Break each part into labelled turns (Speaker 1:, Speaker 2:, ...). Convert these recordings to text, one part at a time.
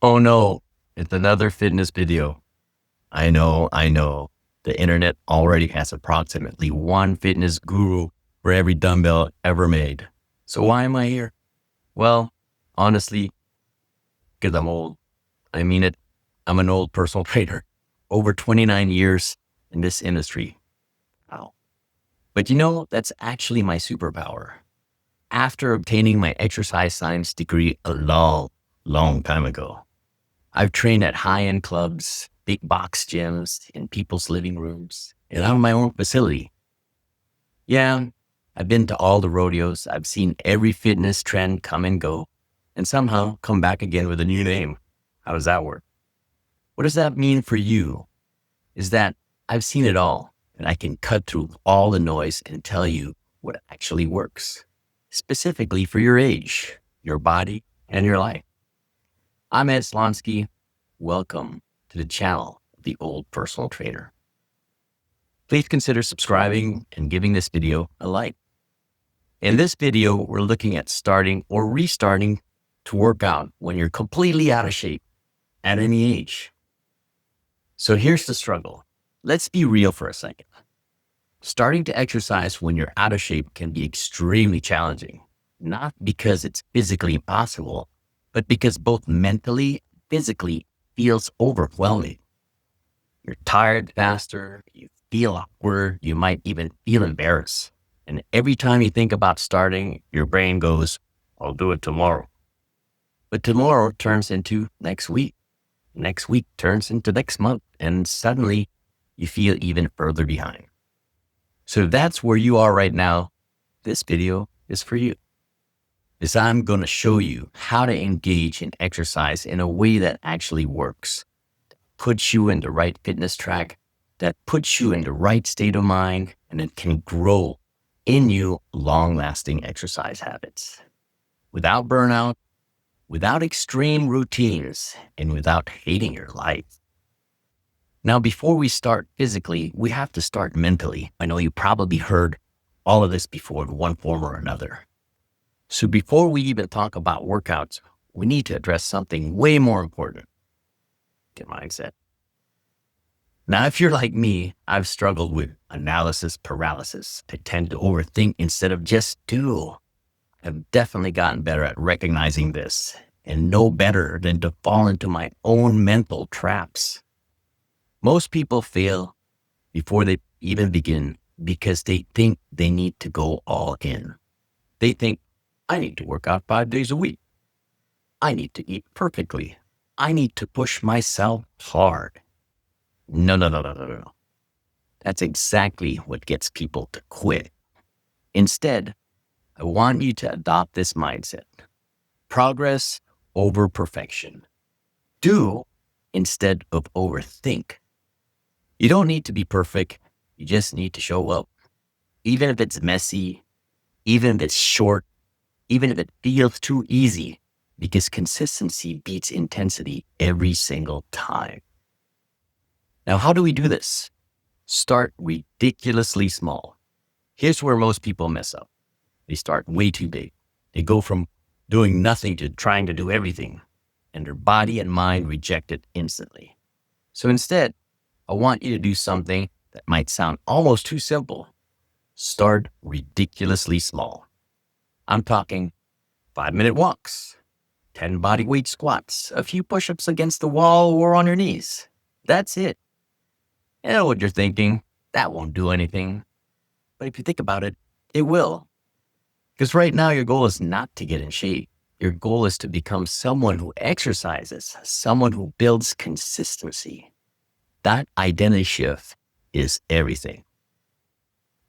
Speaker 1: Oh no, it's another fitness video. I know. The internet already has approximately one fitness guru for every dumbbell ever made. So why am I here? Well, honestly, because I'm old. I mean it. I'm an old personal trainer. Over 29 years in this industry. Wow. But that's actually my superpower. After obtaining my exercise science degree a long, long time ago, I've trained at high-end clubs, big box gyms, in people's living rooms, and I have my own facility. Yeah, I've been to all the rodeos. I've seen every fitness trend come and go, and somehow come back again with a new name. How does that work? What does that mean for you? Is that I've seen it all, and I can cut through all the noise and tell you what actually works, specifically for your age, your body, and your life. I'm Ed Slonsky. Welcome to the channel of the Old Personal Trainer. Please consider subscribing and giving this video a like. In this video, we're looking at starting or restarting to work out when you're completely out of shape at any age. So here's the struggle. Let's be real for a second. Starting to exercise when you're out of shape can be extremely challenging, not because it's physically impossible, but because both mentally and physically feels overwhelming. You're tired faster, you feel awkward, you might even feel embarrassed. And every time you think about starting, your brain goes, I'll do it tomorrow. But tomorrow turns into next week. Next week turns into next month. And suddenly you feel even further behind. So if that's where you are right now, this video is for you. Because I'm going to show you how to engage in exercise in a way that actually works, puts you in the right fitness track, that puts you in the right state of mind, and it can grow in you long-lasting exercise habits without burnout, without extreme routines, and without hating your life. Now, before we start physically, we have to start mentally. I know you probably heard all of this before in one form or another. So before we even talk about workouts, we need to address something way more important: your mindset. Now, if you're like me, I've struggled with analysis paralysis. I tend to overthink instead of just do. I've definitely gotten better at recognizing this, and no better than to fall into my own mental traps. Most people fail before they even begin because they think they need to go all in. They think, I need to work out 5 days a week. I need to eat perfectly. I need to push myself hard. No. That's exactly what gets people to quit. Instead, I want you to adopt this mindset. Progress over perfection. Do instead of overthink. You don't need to be perfect. You just need to show up. Even if it's messy, even if it's short, even if it feels too easy, because consistency beats intensity every single time. Now, how do we do this? Start ridiculously small. Here's where most people mess up. They start way too big. They go from doing nothing to trying to do everything, and their body and mind reject it instantly. So instead, I want you to do something that might sound almost too simple. Start ridiculously small. I'm talking 5-minute walks, 10 body weight squats, a few push-ups against the wall or on your knees. That's it. I know what you're thinking. That won't do anything. But if you think about it, it will. Because right now your goal is not to get in shape. Your goal is to become someone who exercises, someone who builds consistency. That identity shift is everything.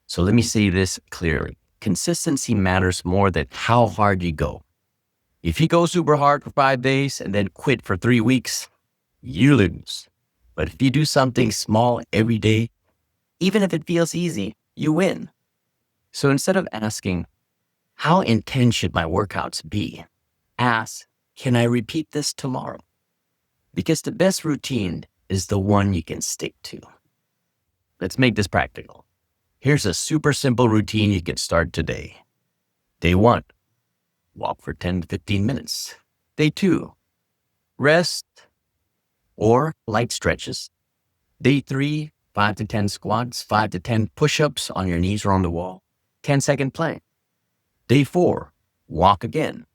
Speaker 1: So let me say this clearly. Consistency matters more than how hard you go. If you go super hard for 5 days and then quit for 3 weeks, you lose. But if you do something small every day, even if it feels easy, you win. So instead of asking, how intense should my workouts be? Ask, can I repeat this tomorrow? Because the best routine is the one you can stick to. Let's make this practical. Here's a super simple routine you can start today. Day 1, walk for 10 to 15 minutes. Day 2, rest or light stretches. Day 3, 5 to 10 squats, 5 to 10 push-ups on your knees or on the wall, 10-second plank. Day 4, walk again.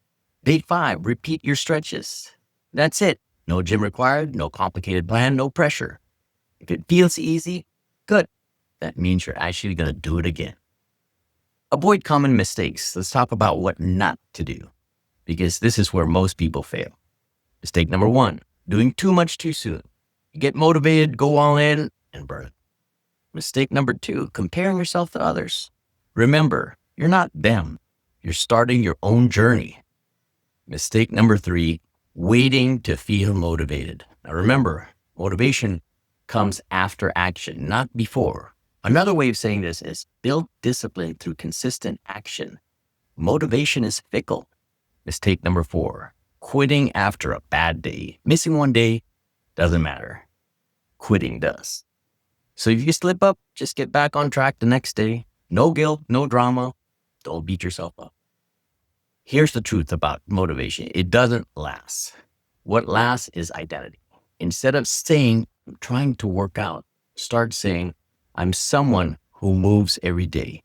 Speaker 1: Day 5, repeat your stretches. That's it. No gym required, no complicated plan, no pressure. If it feels easy, good. That means you're actually going to do it again. Avoid common mistakes. Let's talk about what not to do, because this is where most people fail. Mistake number 1, doing too much too soon. You get motivated, go all in, and burn. Mistake number 2, comparing yourself to others. Remember, you're not them. You're starting your own journey. Mistake number 3, waiting to feel motivated. Now remember, motivation comes after action, not before. Another way of saying this is build discipline through consistent action. Motivation is fickle. Mistake number 4, quitting after a bad day. Missing one day doesn't matter. Quitting does. So if you slip up, just get back on track the next day. No guilt, no drama. Don't beat yourself up. Here's the truth about motivation. It doesn't last. What lasts is identity. Instead of saying, I'm trying to work out, start saying, I'm someone who moves every day.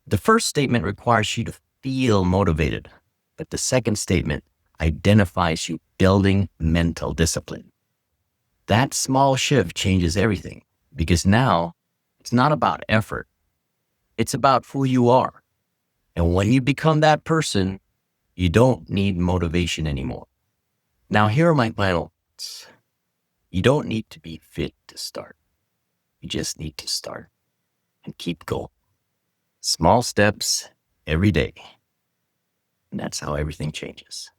Speaker 1: The first statement requires you to feel motivated, but the second statement identifies you building mental discipline. That small shift changes everything, because now it's not about effort. It's about who you are. And when you become that person, you don't need motivation anymore. Now, here are my final thoughts. You don't need to be fit to start. You just need to start and keep going. Small steps every day. And that's how everything changes.